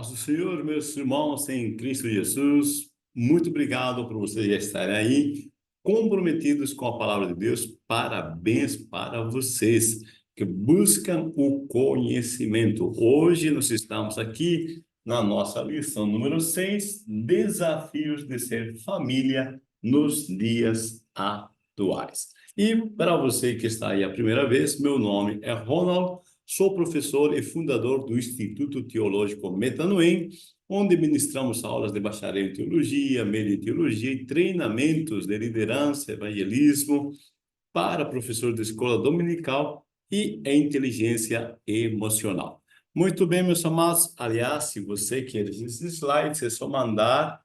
Paz do Senhor, meus irmãos em Cristo Jesus, muito obrigado por vocês já estarem aí, comprometidos com a palavra de Deus. Parabéns para vocês que buscam o conhecimento. Hoje nós estamos aqui na nossa lição número 6, Desafios de Ser Família nos Dias Atuais. E para você que está aí a primeira vez, meu nome é Ronald. Sou professor e fundador do Instituto Teológico Metanoem, onde ministramos aulas de bacharel em teologia, meio em teologia e treinamentos de liderança, evangelismo para professor de escola dominical e inteligência emocional. Muito bem, meus amados. Aliás, se você quer esses slides, é só mandar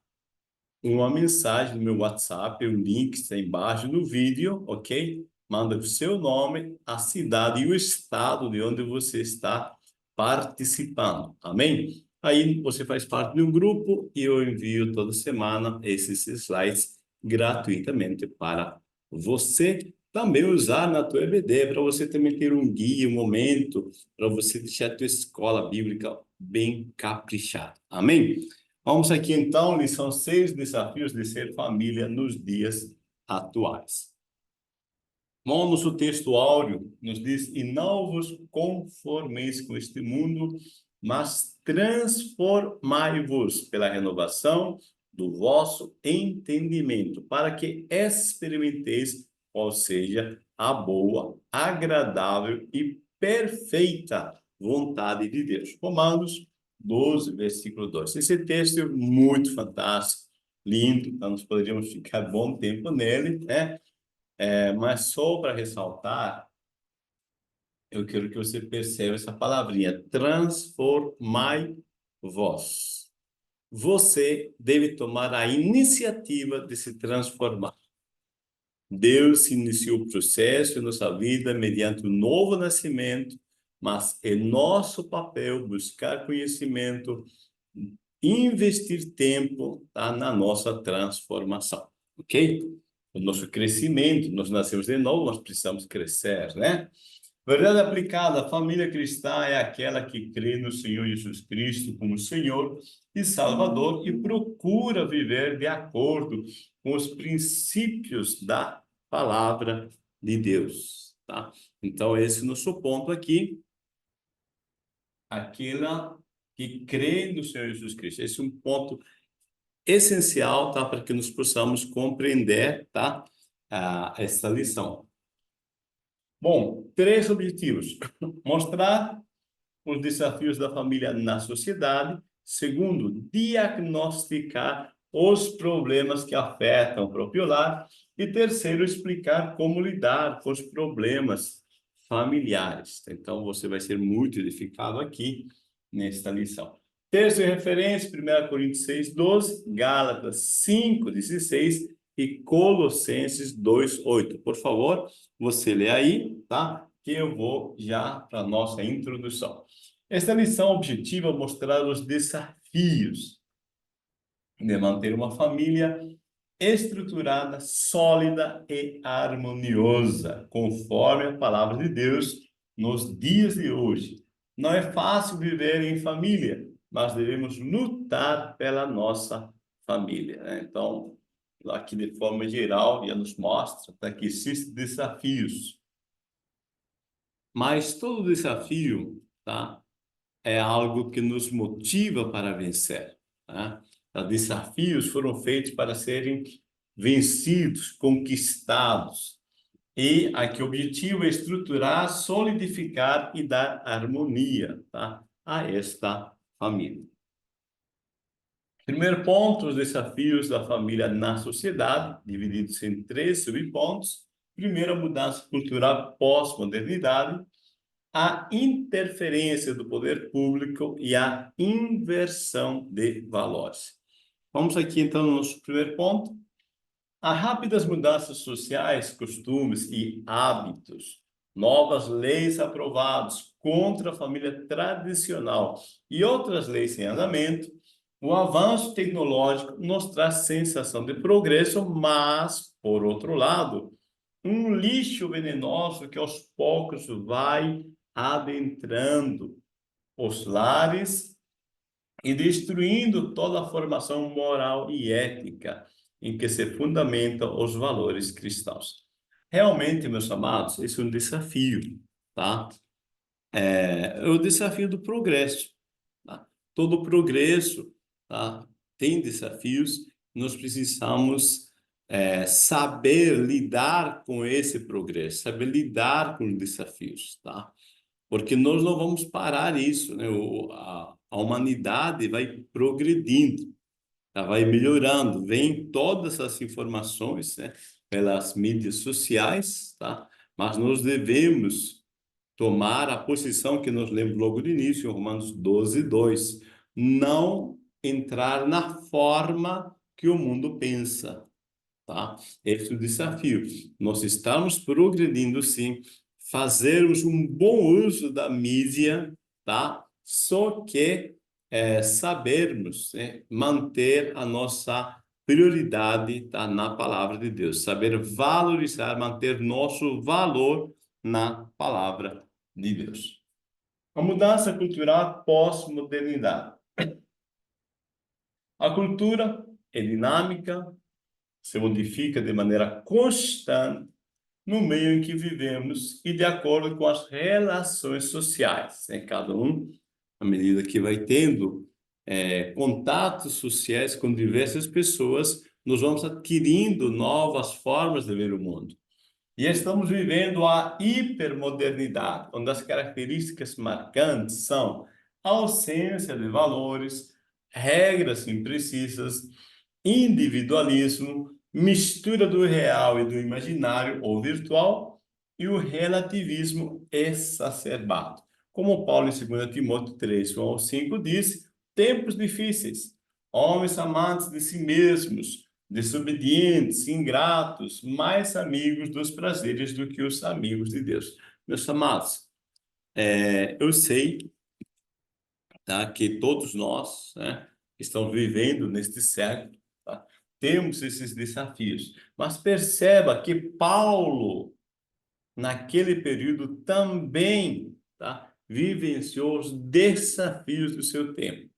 uma mensagem no meu WhatsApp, o link está embaixo do vídeo, ok? Manda o seu nome, a cidade e o estado de onde você está participando, amém? Aí você faz parte de um grupo e eu envio toda semana esses slides gratuitamente para você também usar na tua EBD, para você também ter um guia, um momento, para você deixar a tua escola bíblica bem caprichada, amém? Vamos aqui então, lição 6, desafios de ser família nos dias atuais. Bom, nosso texto áureo nos diz: e não vos conformeis com este mundo, mas transformai-vos pela renovação do vosso entendimento, para que experimenteis qual seja a boa, agradável e perfeita vontade de Deus. Romanos 12, versículo 2. Esse texto é muito fantástico, lindo, então nós poderíamos ficar bom tempo nele, né? Mas só para ressaltar, eu quero que você perceba essa palavrinha, transformai-vos. Você deve tomar a iniciativa de se transformar. Deus iniciou o processo em nossa vida mediante o novo nascimento, mas é nosso papel buscar conhecimento, investir tempo, tá, na nossa transformação, ok? O nosso crescimento, nós nascemos de novo, nós precisamos crescer, né? Verdade aplicada, a família cristã é aquela que crê no Senhor Jesus Cristo como Senhor e Salvador e procura viver de acordo com os princípios da palavra de Deus, tá? Então, esse é o nosso ponto aqui, aquela que crê no Senhor Jesus Cristo. Esse é um ponto essencial, tá? Para que nós possamos compreender, tá? Essa lição. Bom, 3 objetivos. Mostrar os desafios da família na sociedade. Segundo, diagnosticar os problemas que afetam o próprio lar. E terceiro, explicar como lidar com os problemas familiares. Então, você vai ser muito edificado aqui nesta lição. Texto de referência, 1 Coríntios 6, 12, Gálatas 5, 16 e Colossenses 2, 8. Por favor, você lê aí, tá? Que eu vou já para a nossa introdução. Esta lição objetiva é mostrar os desafios de manter uma família estruturada, sólida e harmoniosa, conforme a palavra de Deus nos dias de hoje. Não é fácil viver em família, mas devemos lutar pela nossa família, né? Então, aqui de forma geral, já nos mostra, tá, que existem desafios. Mas todo desafio, tá, é algo que nos motiva para vencer, tá? Os desafios foram feitos para serem vencidos, conquistados. E aqui o objetivo é estruturar, solidificar e dar harmonia, tá, a esta família. Primeiro ponto, os desafios da família na sociedade, divididos em 3 subpontos. Primeiro, a mudança cultural pós-modernidade, a interferência do poder público e a inversão de valores. Vamos aqui, então, no nosso primeiro ponto. As rápidas mudanças sociais, costumes e hábitos, novas leis aprovadas contra a família tradicional e outras leis em andamento, o avanço tecnológico nos traz sensação de progresso, mas, por outro lado, um lixo venenoso que aos poucos vai adentrando os lares e destruindo toda a formação moral e ética em que se fundamentam os valores cristãos. Realmente, meus amados, esse é um desafio, tá? É o desafio do progresso, tá? Todo progresso, tá, tem desafios. Nós precisamos saber lidar com esse progresso, saber lidar com os desafios, tá? Porque nós não vamos parar isso, né? A humanidade vai progredindo, tá? Vai melhorando, vem todas as informações, né, pelas mídias sociais, tá? Mas nós devemos tomar a posição que nós lemos logo no início, em Romanos 12:2, não entrar na forma que o mundo pensa, tá? Esse é o desafio. Nós estamos progredindo, sim, fazermos um bom uso da mídia, tá? Só que sabermos, né, manter a nossa prioridade, tá, na palavra de Deus, saber valorizar, manter nosso valor na palavra de Deus. A mudança cultural pós-modernidade. A cultura é dinâmica, se modifica de maneira constante no meio em que vivemos e de acordo com as relações sociais, né? Cada um, à medida que vai tendo contatos sociais com diversas pessoas, nós vamos adquirindo novas formas de ver o mundo. E estamos vivendo a hipermodernidade, onde as características marcantes são a ausência de valores, regras imprecisas, individualismo, mistura do real e do imaginário ou virtual e o relativismo exacerbado. Como Paulo em 2 Timóteo 3, 1 ao 5 diz, tempos difíceis, homens amantes de si mesmos, desobedientes, ingratos, mais amigos dos prazeres do que os amigos de Deus. Meus amados, eu sei, tá, que todos nós, né, estamos vivendo neste século, tá, temos esses desafios, mas perceba que Paulo, naquele período, também, tá, vivenciou os desafios do seu tempo.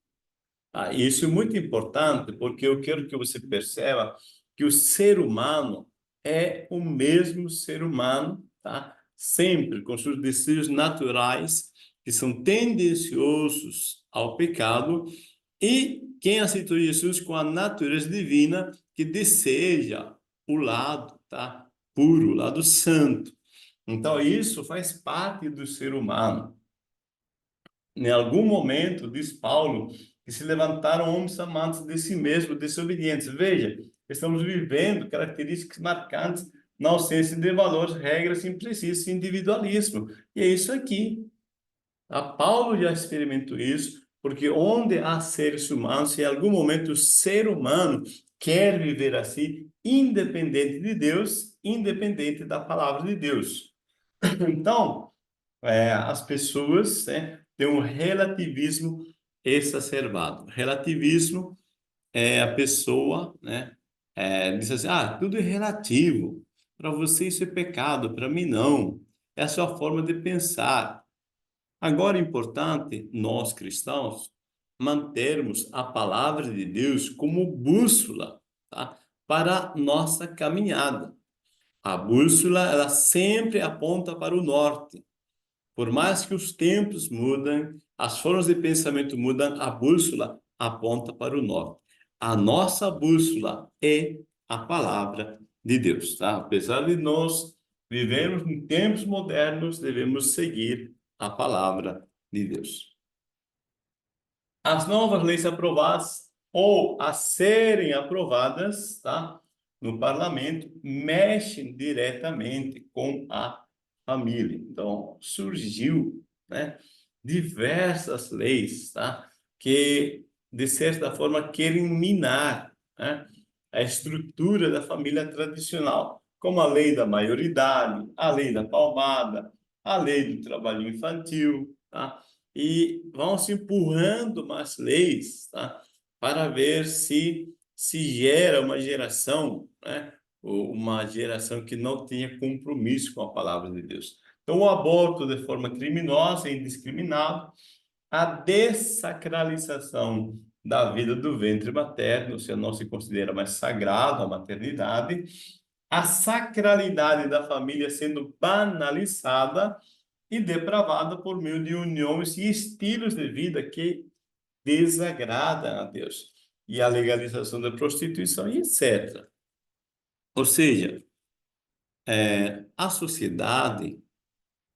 Isso é muito importante, porque eu quero que você perceba que o ser humano é o mesmo ser humano, tá? Sempre com seus desejos naturais, que são tendenciosos ao pecado, e quem aceitou Jesus com a natureza divina, que deseja o lado, tá, puro, o lado santo. Então, isso faz parte do ser humano. Em algum momento, diz Paulo, que se levantaram homens amantes de si mesmo, desobedientes. Veja, estamos vivendo características marcantes na ausência de valores, regras imprecisas, individualismo. E é isso aqui. A Paulo já experimentou isso, porque onde há seres humanos, em algum momento o ser humano quer viver assim, independente de Deus, independente da palavra de Deus. Então, as pessoas, né, têm um relativismo exacerbado. Relativismo é a pessoa, né, diz assim, tudo é relativo. Para você isso é pecado, para mim não. É a sua forma de pensar. Agora é importante, nós cristãos, mantermos a palavra de Deus como bússola, tá, para nossa caminhada. A bússola, ela sempre aponta para o norte. Por mais que os tempos mudem, as formas de pensamento mudam, a bússola aponta para o norte. A nossa bússola é a palavra de Deus, tá? Apesar de nós vivermos em tempos modernos, devemos seguir a palavra de Deus. As novas leis aprovadas ou a serem aprovadas, tá, no parlamento, mexem diretamente com a família. Então, surgiu, né, diversas leis, tá, que, de certa forma, querem minar, né, a estrutura da família tradicional, como a lei da maioridade, a lei da palmada, a lei do trabalho infantil, tá? E vão se empurrando mais leis, tá? Para ver se gera uma geração, né? Uma geração que não tenha compromisso com a palavra de Deus. Então, o aborto de forma criminosa e indiscriminada, a dessacralização da vida do ventre materno, se não se considera mais sagrado a maternidade, a sacralidade da família sendo banalizada e depravada por meio de uniões e estilos de vida que desagradam a Deus, e a legalização da prostituição e etc. Ou seja, a sociedade,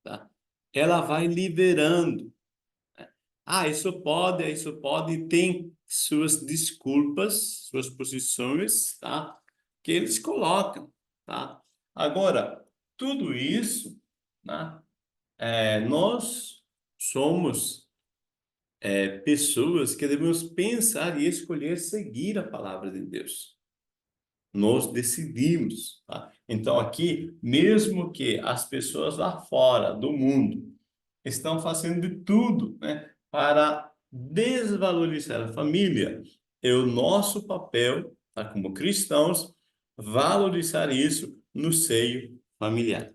tá, ela vai liberando. Isso pode, e tem suas desculpas, suas posições, tá? Que eles colocam, tá? Agora, tudo isso, né? Nós somos pessoas que devemos pensar e escolher seguir a palavra de Deus. Nós decidimos, tá? Então, aqui, mesmo que as pessoas lá fora do mundo estão fazendo de tudo, né, para desvalorizar a família, é o nosso papel, tá, como cristãos, valorizar isso no seio familiar.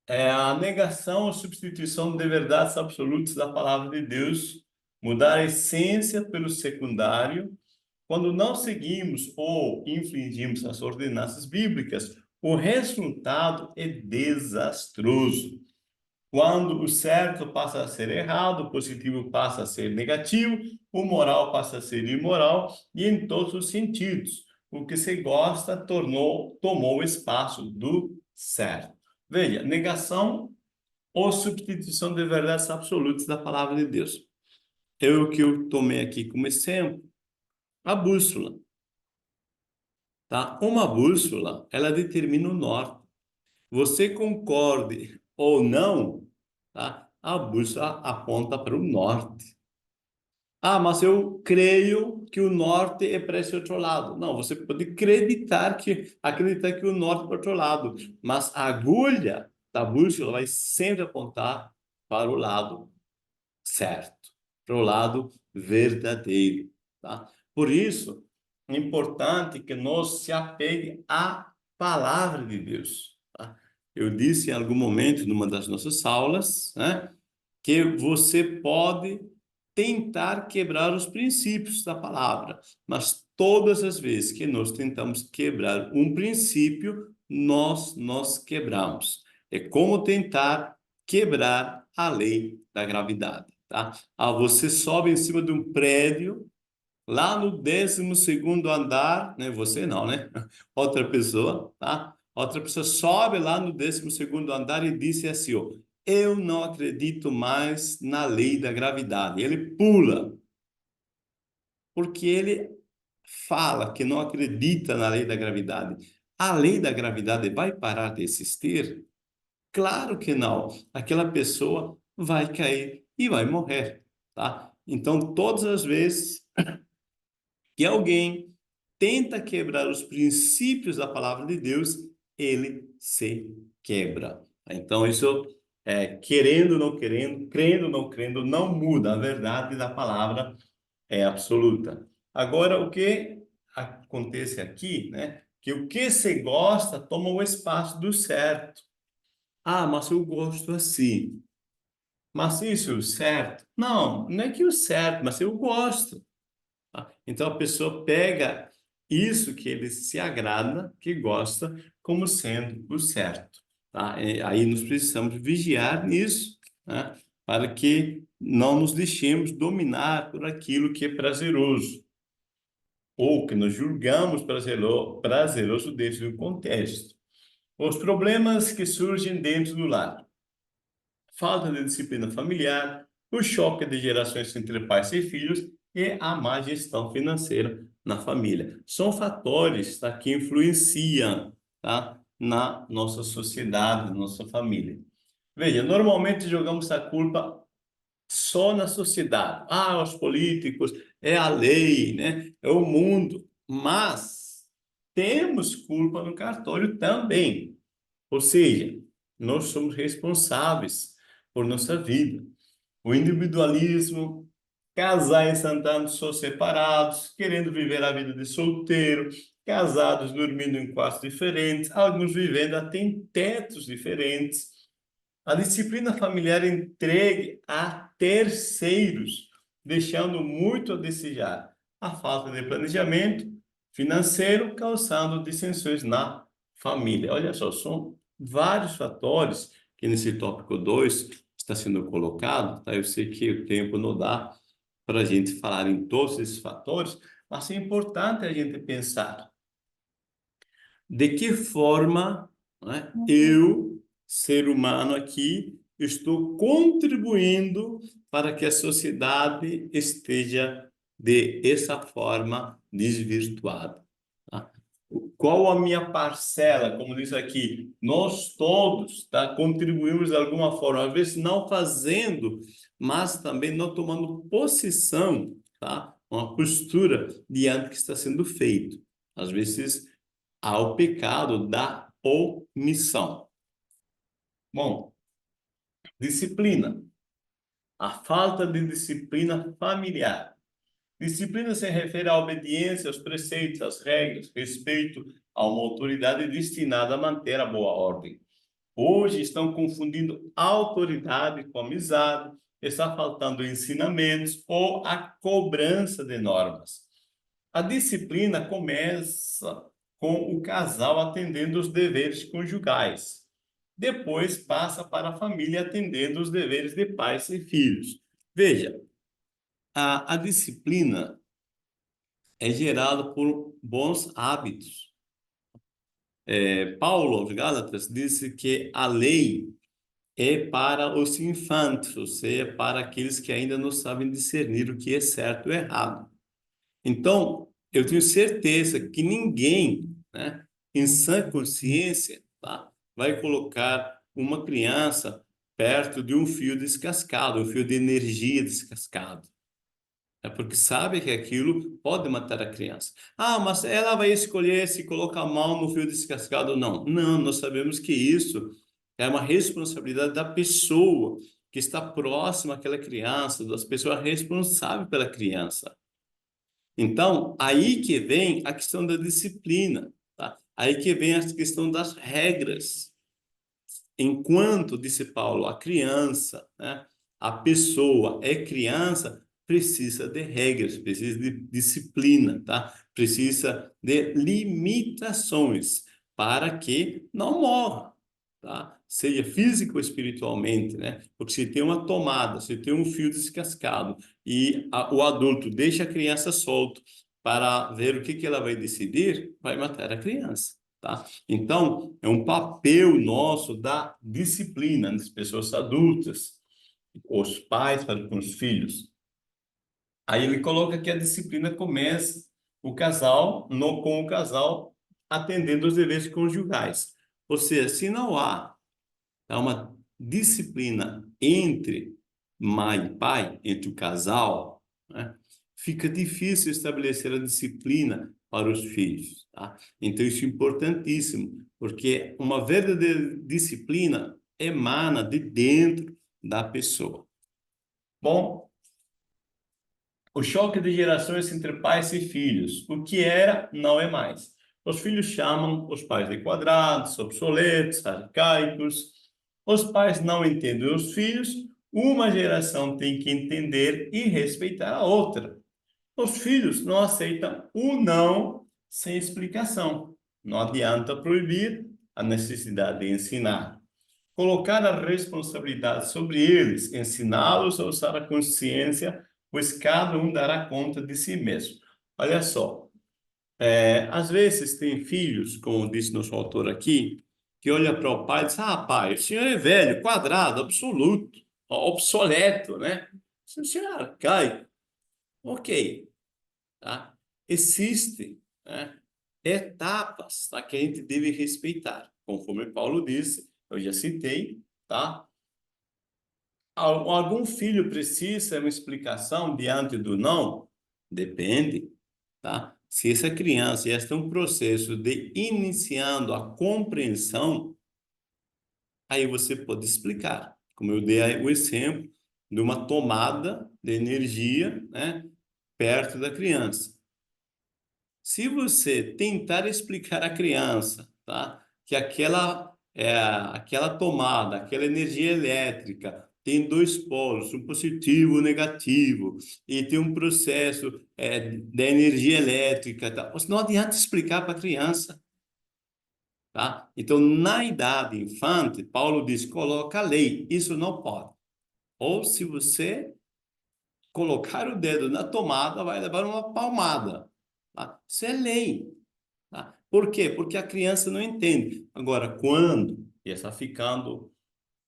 É a negação ou substituição de verdades absolutas da palavra de Deus, mudar a essência pelo secundário. Quando não seguimos ou infringimos as ordenanças bíblicas, o resultado é desastroso. Quando o certo passa a ser errado, o positivo passa a ser negativo, o moral passa a ser imoral, e em todos os sentidos. O que se gosta tomou o espaço do certo. Veja, negação ou substituição de verdades absolutas da palavra de Deus. É o que eu tomei aqui como exemplo, a bússola. Tá? Uma bússola, ela determina o norte. Você concorde ou não, tá? A bússola aponta para o norte. Mas eu creio que o norte é para esse outro lado. Não, você pode acreditar que o norte é para o outro lado, mas a agulha da bússola vai sempre apontar para o lado certo, para o lado verdadeiro, tá? Por isso, é importante que nós se apegue à palavra de Deus, tá? Eu disse em algum momento, numa das nossas aulas, né, que você pode tentar quebrar os princípios da palavra, mas todas as vezes que nós tentamos quebrar um princípio, nós quebramos. É como tentar quebrar a lei da gravidade, tá? Você sobe em cima de um prédio, lá no 12º andar, né? Você não, né? Outra pessoa, tá? Outra pessoa sobe lá no 12º andar e disse assim, ó, eu não acredito mais na lei da gravidade. Ele pula, porque ele fala que não acredita na lei da gravidade. A lei da gravidade vai parar de existir? Claro que não. Aquela pessoa vai cair e vai morrer, tá? Então, todas as vezes que alguém tenta quebrar os princípios da palavra de Deus, ele se quebra. Então, isso querendo, não querendo, crendo, não crendo, não muda. A verdade da palavra é absoluta. Agora, o que acontece aqui, né? Que o que se gosta toma o espaço do certo. Mas eu gosto assim. Mas isso é o certo? Não, não é que o certo, mas eu gosto. Tá? Então a pessoa pega isso que ele se agrada, que gosta, como sendo o certo. Tá? E aí nós precisamos vigiar nisso, né? Para que não nos deixemos dominar por aquilo que é prazeroso, ou que nós julgamos prazeroso dentro de um contexto. Os problemas que surgem dentro do lar: falta de disciplina familiar, o choque de gerações entre pais e filhos e a má gestão financeira na família. São fatores, tá, que influenciam, tá, na nossa sociedade, na nossa família. Veja, normalmente jogamos a culpa só na sociedade. Os políticos, é a lei, né? É o mundo. Mas temos culpa no cartório também. Ou seja, nós somos responsáveis por nossa vida. O individualismo, casais andando só separados, querendo viver a vida de solteiro, casados dormindo em quartos diferentes, alguns vivendo até em tetos diferentes. A disciplina familiar entregue a terceiros, deixando muito a desejar. A falta de planejamento financeiro causando dissensões na família. Olha só, são vários fatores que nesse tópico 2 está sendo colocado, tá? Eu sei que o tempo não dá para a gente falar em todos esses fatores, mas é importante a gente pensar de que forma, né, eu, ser humano aqui, estou contribuindo para que a sociedade esteja de essa forma desvirtuada. Tá? Qual a minha parcela? Como diz aqui, nós todos, tá, contribuímos de alguma forma, às vezes não fazendo, mas também não tomando posição, tá? Uma postura diante do que está sendo feito. Às vezes ao pecado da omissão. Bom, disciplina. A falta de disciplina familiar. Disciplina se refere à obediência aos preceitos, às regras, respeito a uma autoridade destinada a manter a boa ordem. Hoje estão confundindo autoridade com amizade, está faltando ensinamentos ou a cobrança de normas. A disciplina começa com o casal atendendo os deveres conjugais. Depois passa para a família atendendo os deveres de pais e filhos. Veja, a disciplina é gerada por bons hábitos. Paulo aos Gálatas disse que a lei é para os infantes, ou seja, para aqueles que ainda não sabem discernir o que é certo e errado. Então, eu tenho certeza que ninguém, né, em sã consciência, tá, vai colocar uma criança perto de um fio descascado, um fio de energia descascado. É porque sabe que aquilo pode matar a criança. Ah, mas ela vai escolher se colocar a mão no fio descascado ou não. Não, nós sabemos que isso é uma responsabilidade da pessoa que está próxima àquela criança, das pessoas responsáveis pela criança. Então, aí que vem a questão da disciplina, tá? Aí que vem a questão das regras. Enquanto, disse Paulo, a criança, né, a pessoa é criança, precisa de regras, precisa de disciplina, tá? Precisa de limitações para que não morra, tá? Seja físico ou espiritualmente, né? Porque se tem uma tomada, se tem um fio descascado e o adulto deixa a criança solto para ver o que ela vai decidir, vai matar a criança. Tá? Então, é um papel nosso da disciplina das pessoas adultas, os pais para com os filhos. Aí ele coloca que a disciplina começa com o casal atendendo os deveres conjugais. Ou seja, se não há uma disciplina entre mãe e pai, entre o casal, né, fica difícil estabelecer a disciplina para os filhos, tá? Então isso é importantíssimo, porque uma verdadeira disciplina emana de dentro da pessoa. Bom, o choque de gerações entre pais e filhos. O que era, não é mais. Os filhos chamam os pais de quadrados, obsoletos, arcaicos. Os pais não entendem os filhos. Uma geração tem que entender e respeitar a outra. Os filhos não aceitam o não sem explicação. Não adianta proibir a necessidade de ensinar. Colocar a responsabilidade sobre eles, ensiná-los a usar a consciência, pois cada um dará conta de si mesmo. Olha só, às vezes tem filhos, como disse nosso autor aqui, que olha para o pai e diz, ah, pai, o senhor é velho, quadrado, absoluto, obsoleto, né? O senhor é arcaico. Ok, tá? Existem, né, etapas, tá, que a gente deve respeitar. Conforme Paulo disse, eu já citei, tá? Algum filho precisa de uma explicação diante do não? Depende, tá? Se essa criança já está em um processo de iniciando a compreensão, aí você pode explicar. Como eu dei aí o exemplo de uma tomada de energia, né, perto da criança. Se você tentar explicar à criança, tá, que aquela aquela tomada, aquela energia elétrica, tem dois polos, um positivo e um negativo, e tem um processo da energia elétrica. Tá? Não adianta explicar para a criança. Tá? Então, na idade infante, Paulo diz, coloca a lei, isso não pode. Ou se você colocar o dedo na tomada, vai levar uma palmada. Tá? Isso é lei. Tá? Por quê? Porque a criança não entende. Agora, quando já está ficando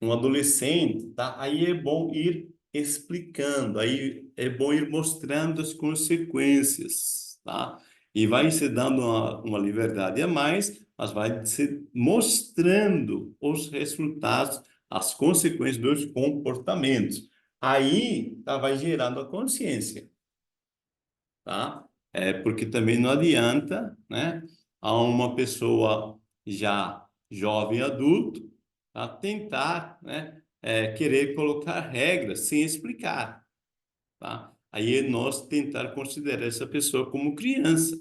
um adolescente, tá? Aí é bom ir explicando, aí é bom ir mostrando as consequências, tá? E vai se dando uma liberdade a mais, mas vai se mostrando os resultados, as consequências dos comportamentos. Aí, tá, vai gerando a consciência, tá? Porque também não adianta, né, a uma pessoa já jovem adulto, tá, tentar, né, querer colocar regras sem explicar, tá? Aí nós tentar considerar essa pessoa como criança.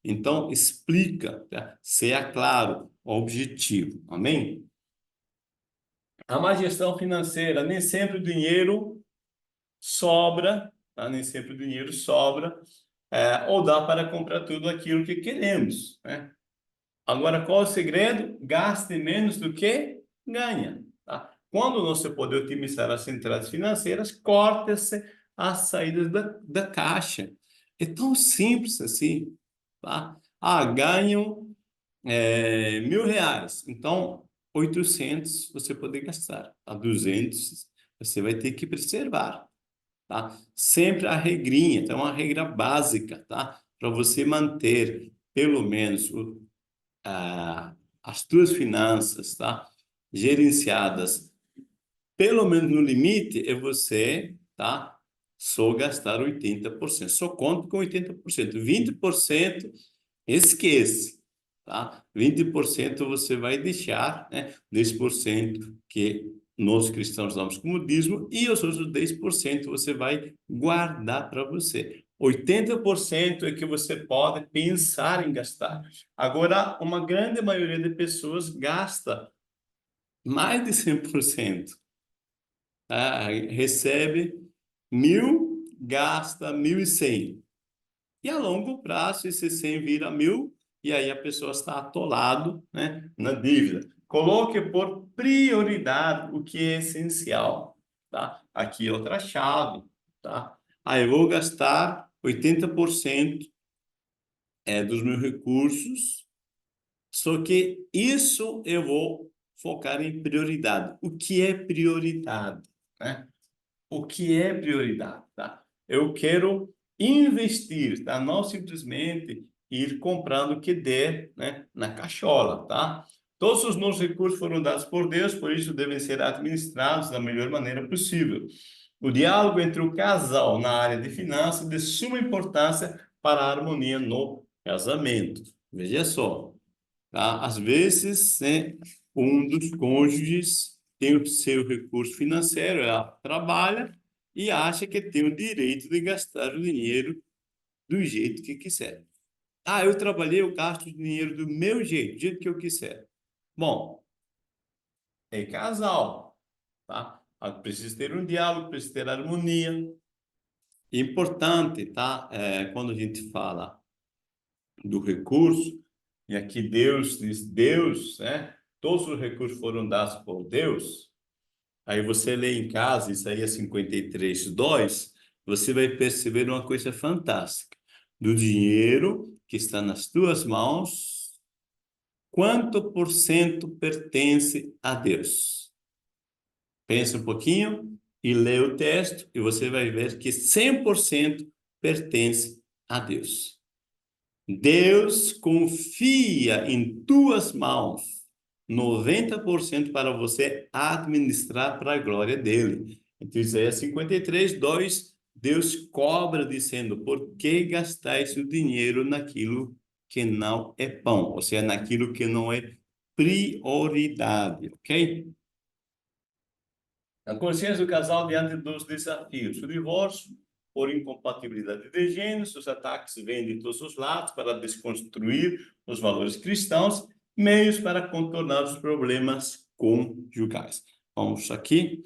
Então, explica, tá? Seja claro, objetivo. Amém? A má gestão financeira, nem sempre o dinheiro sobra, tá? Nem sempre o dinheiro sobra, ou dá para comprar tudo aquilo que queremos, né? Agora, qual é o segredo? Gaste menos do que ganha, tá? Quando você poder otimizar as entradas financeiras, corte-se as saídas da caixa. É tão simples assim, tá? Ah, ganho R$ 1.000, então 800 você pode gastar, tá? 200 você vai ter que preservar, tá? Sempre a regrinha, então uma regra básica, tá? Para você manter pelo menos as tuas finanças, tá? Gerenciadas, pelo menos no limite, é você, tá? Só gastar 80%. Só conta com 80%. 20% esquece, tá? 20% você vai deixar, né? 10% que nós cristãos damos como dízimo e os outros 10% você vai guardar para você. 80% é que você pode pensar em gastar. Agora, uma grande maioria de pessoas gasta mais de 100%. Tá? Recebe 1.000, gasta 1.100. E a longo prazo, esse 100 vira 1.000, e aí a pessoa está atolado, né, na dívida. Coloque por prioridade o que é essencial, tá? Aqui é outra chave, tá? Ah, eu vou gastar 80% dos meus recursos, só que isso eu vou focar em prioridade. O que é prioridade, né? O que é prioridade, tá? Eu quero investir, tá? Não simplesmente ir comprando o que der, né, na cachola, tá? Todos os nossos recursos foram dados por Deus, por isso devem ser administrados da melhor maneira possível. O diálogo entre o casal na área de finanças é de suma importância para a harmonia no casamento. Veja só, tá? Às vezes, né, um dos cônjuges tem o seu recurso financeiro, ela trabalha e acha que tem o direito de gastar o dinheiro do jeito que quiser. Ah, eu trabalhei, eu gasto o dinheiro do meu jeito, do jeito que eu quiser. Bom, é casal, tá? Precisa ter um diálogo, precisa ter harmonia. Importante, tá? Quando a gente fala do recurso, e aqui Deus diz, Deus, né? Todos os recursos foram dados por Deus. Aí você lê em casa, Isaías 53:2, você vai perceber uma coisa fantástica. Do dinheiro que está nas tuas mãos, quanto por cento pertence a Deus? Pensa um pouquinho e lê o texto e você vai ver que 100% pertence a Deus. Deus confia em tuas mãos 90% para você administrar para a glória dele. Então, Isaías 53:2, Deus cobra dizendo, por que gastais o dinheiro naquilo que não é pão? Ou seja, naquilo que não é prioridade, ok? A consciência do casal diante dos desafios. O divórcio por incompatibilidade de gêneros, os ataques vêm de todos os lados para desconstruir os valores cristãos meios para contornar os problemas conjugais. Vamos aqui.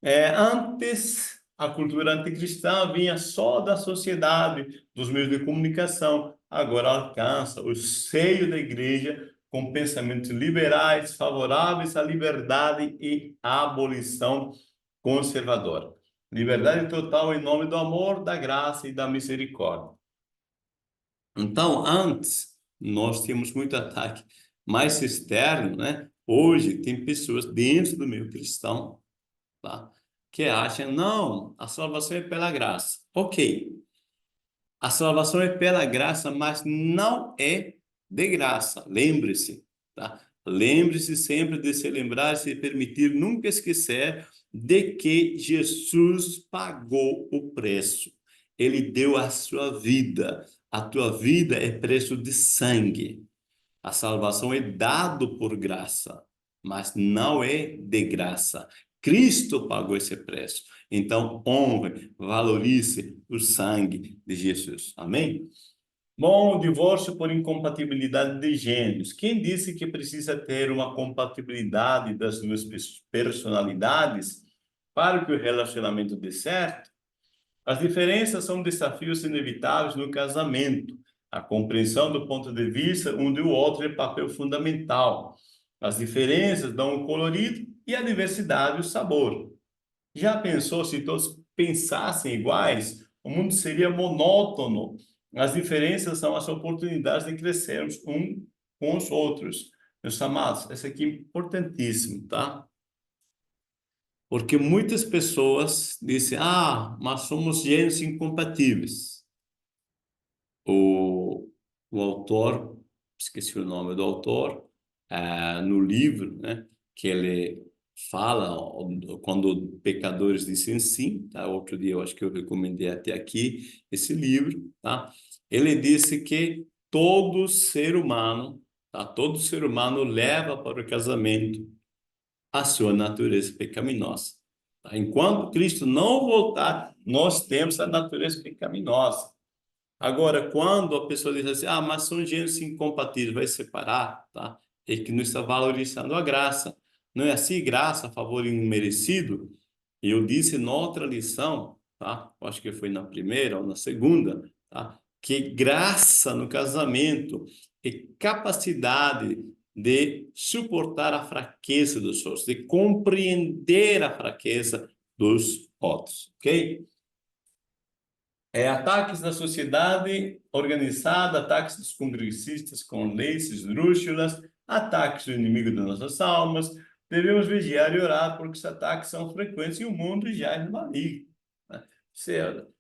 Antes, a cultura anticristã vinha só da sociedade, dos meios de comunicação. Agora alcança o seio da igreja com pensamentos liberais, favoráveis à liberdade e à abolição conservadora. Liberdade total em nome do amor, da graça e da misericórdia. Então, antes, nós tínhamos muito ataque mais externo, né? Hoje, tem pessoas dentro do meio cristão, tá? Que acham, não, a salvação é pela graça. Ok, a salvação é pela graça, mas não é de graça. Lembre-se, tá? Lembre-se sempre de se lembrar, se permitir nunca esquecer de que Jesus pagou o preço. Ele deu a sua vida. A tua vida é preço de sangue. A salvação é dado por graça, mas não é de graça. Cristo pagou esse preço. Então, honre, valorize o sangue de Jesus. Amém? Bom, divórcio por incompatibilidade de gêneros. Quem disse que precisa ter uma compatibilidade das duas personalidades para que o relacionamento dê certo? As diferenças são desafios inevitáveis no casamento. A compreensão do ponto de vista um do outro é papel fundamental. As diferenças dão o colorido e a diversidade o sabor. Já pensou se todos pensassem iguais? O mundo seria monótono. As diferenças são as oportunidades de crescermos um com os outros. Meus amados, esse aqui é importantíssimo, tá? Porque muitas pessoas dizem, mas somos gênios incompatíveis. O, o autor, esqueci o nome do autor, no livro, né, que ele fala quando pecadores dizem sim, tá? Outro dia eu acho que eu recomendei até aqui esse livro, tá? Ele disse que todo ser humano, tá? Todo ser humano leva para o casamento a sua natureza pecaminosa. Tá? Enquanto Cristo não voltar, nós temos a natureza pecaminosa. Agora, quando a pessoa diz assim, mas são gêneros incompatíveis, vai separar, tá? É que não está valorizando a graça. Não é assim, graça, favor imerecido? Eu disse na outra lição, tá? Eu acho que foi na primeira ou na segunda, tá? Que graça no casamento é capacidade de suportar a fraqueza dos outros, de compreender a fraqueza dos outros, ok? Ataques da sociedade organizada, ataques dos congressistas com leis esdrúxulas, ataques do inimigo das nossas almas. Devemos vigiar e orar porque os ataques são frequentes e o mundo já é maligno, né?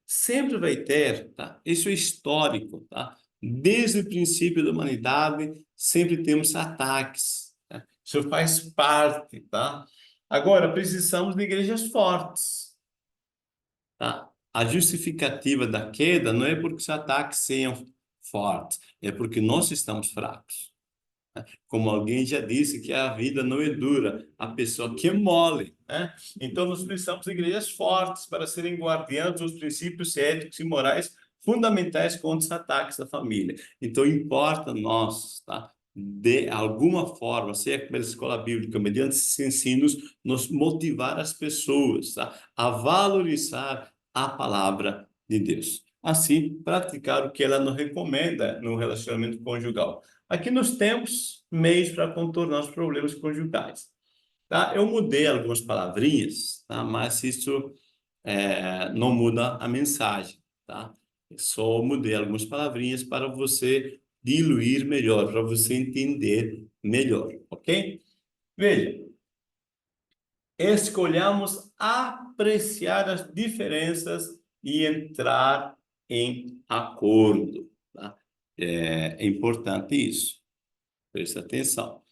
Sempre vai ter, tá? Isso é histórico, tá? Desde o princípio da humanidade, sempre temos ataques, né? Isso faz parte, tá? Agora, precisamos de igrejas fortes, tá? A justificativa da queda não é porque os ataques sejam fortes, é porque nós estamos fracos. Como alguém já disse, que a vida não é dura, a pessoa que é mole, né? Então, nós precisamos de igrejas fortes para serem guardiãs dos princípios éticos e morais fundamentais contra os ataques da família. Então, importa nós, tá? De alguma forma, seja pela escola bíblica, mediante esses ensinos, nos motivar as pessoas, tá? A valorizar a palavra de Deus. Assim, praticar o que ela nos recomenda no relacionamento conjugal. Aqui nós temos meios para contornar os problemas conjugais, tá? Eu mudei algumas palavrinhas, tá? Mas isso não muda a mensagem, tá? Eu só mudei algumas palavrinhas para você diluir melhor, para você entender melhor, ok? Veja, escolhamos apreciar as diferenças e entrar em acordo, tá? É importante isso. Presta atenção.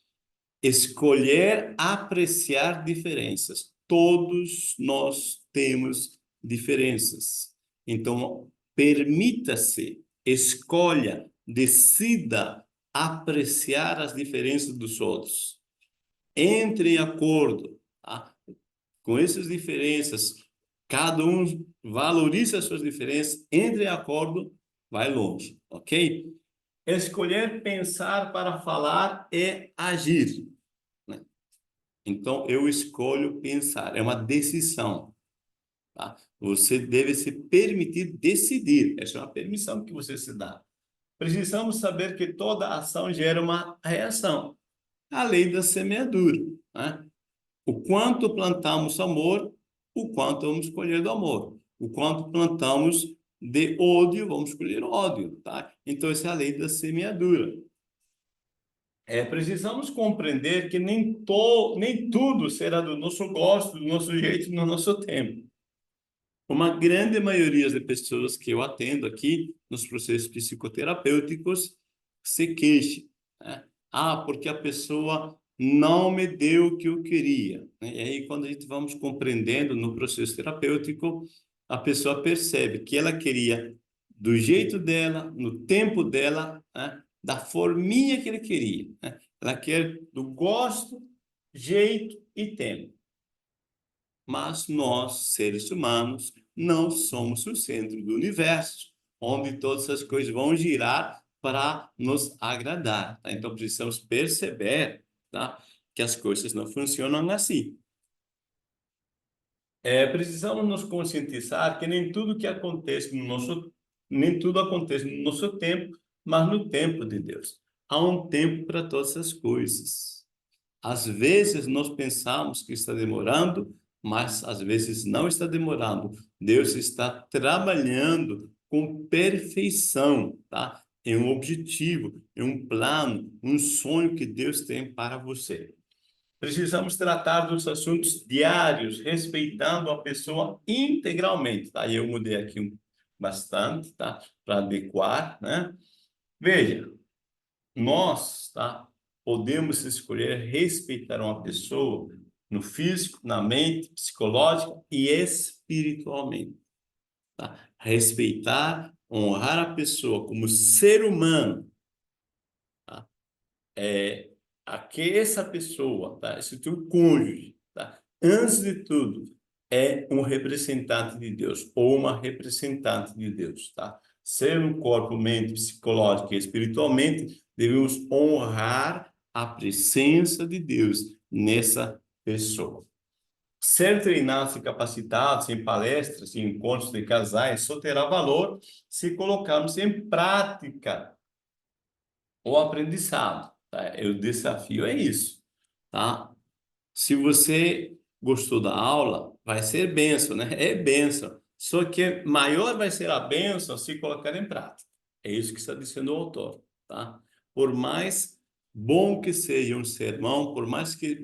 Escolher apreciar diferenças. Todos nós temos diferenças. Então, permita-se, escolha, decida apreciar as diferenças dos outros. Entre em acordo, tá? Com essas diferenças. Cada um valoriza as suas diferenças, entre em acordo, vai longe, ok? Escolher pensar para falar é agir, né? Então, eu escolho pensar, é uma decisão, tá? Você deve se permitir decidir, essa é uma permissão que você se dá. Precisamos saber que toda ação gera uma reação. A lei da semeadura, né? O quanto plantamos amor, o quanto vamos colher do amor. O quanto plantamos de ódio, vamos colher ódio, tá? Então, essa é a lei da semeadura. Precisamos compreender que nem tudo será do nosso gosto, do nosso jeito, no nosso tempo. Uma grande maioria das pessoas que eu atendo aqui nos processos psicoterapêuticos se queixa, né? Ah, porque a pessoa não me deu o que eu queria, né? E aí, quando a gente vamos compreendendo no processo terapêutico, a pessoa percebe que ela queria do jeito dela, no tempo dela, né? Da forminha que ele queria, né? Ela quer do gosto, jeito e tempo. Mas nós, seres humanos, não somos o centro do universo, onde todas as coisas vão girar para nos agradar, tá? Então, precisamos perceber, tá, que as coisas não funcionam assim. Precisamos nos conscientizar que nem tudo acontece no nosso tempo, mas no tempo de Deus. Há um tempo para todas as coisas. Às vezes nós pensamos que está demorando, mas às vezes não está demorando. Deus está trabalhando com perfeição, tá? É um objetivo, é um plano, um sonho que Deus tem para você. Precisamos tratar dos assuntos diários, respeitando a pessoa integralmente, tá? E eu mudei aqui bastante, tá? Para adequar, né? Veja, nós, tá? Podemos escolher respeitar uma pessoa no físico, na mente, psicológica e espiritualmente, tá? Respeitar, honrar a pessoa como ser humano, tá? A que essa pessoa, tá? Esse teu cônjuge, tá? Antes de tudo, é um representante de Deus ou uma representante de Deus, tá? Ser um corpo, mente, psicológico e espiritualmente, devemos honrar a presença de Deus nessa pessoa. Ser treinados e capacitados em palestras e encontros de casais só terá valor se colocarmos em prática o aprendizado, tá? O desafio é isso, tá? Se você gostou da aula, vai ser bênção, né? É bênção. Só que maior vai ser a bênção se colocar em prática. É isso que está dizendo o autor, tá? Por mais bom que seja um sermão, por mais que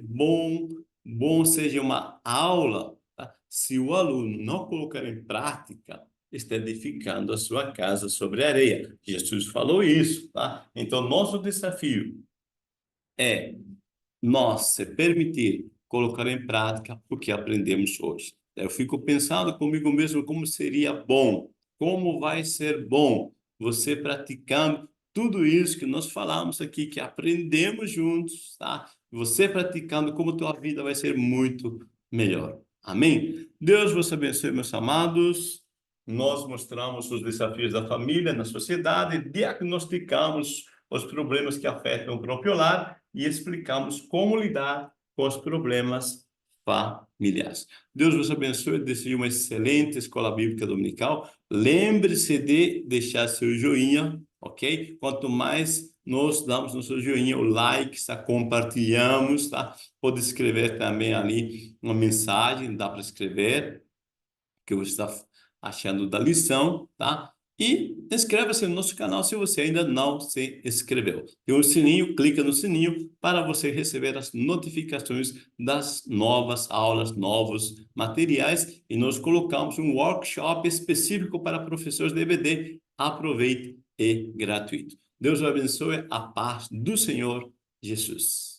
bom seja uma aula, tá? Se o aluno não colocar em prática, está edificando a sua casa sobre areia. Jesus falou isso, tá? Então, nosso desafio é nós se permitir colocar em prática o que aprendemos hoje. Eu fico pensando comigo mesmo como seria bom, como vai ser bom você praticando tudo isso que nós falamos aqui, que aprendemos juntos, tá? Você praticando, como tua vida vai ser muito melhor. Amém? Deus vos abençoe, meus amados. Nós mostramos os desafios da família na sociedade, diagnosticamos os problemas que afetam o próprio lar e explicamos como lidar com os problemas familiares. Deus vos abençoe, desejo uma excelente escola bíblica dominical. Lembre-se de deixar seu joinha, ok? Quanto mais nós damos nosso joinha, o like, tá? Compartilhamos, tá? Pode escrever também ali uma mensagem, dá para escrever, que você está achando da lição, tá? E inscreva-se no nosso canal se você ainda não se inscreveu. Tem um sininho, clica no sininho para você receber as notificações das novas aulas, novos materiais. E nós colocamos um workshop específico para professores de EBD. Aproveite, é gratuito. Deus o abençoe, a paz do Senhor Jesus.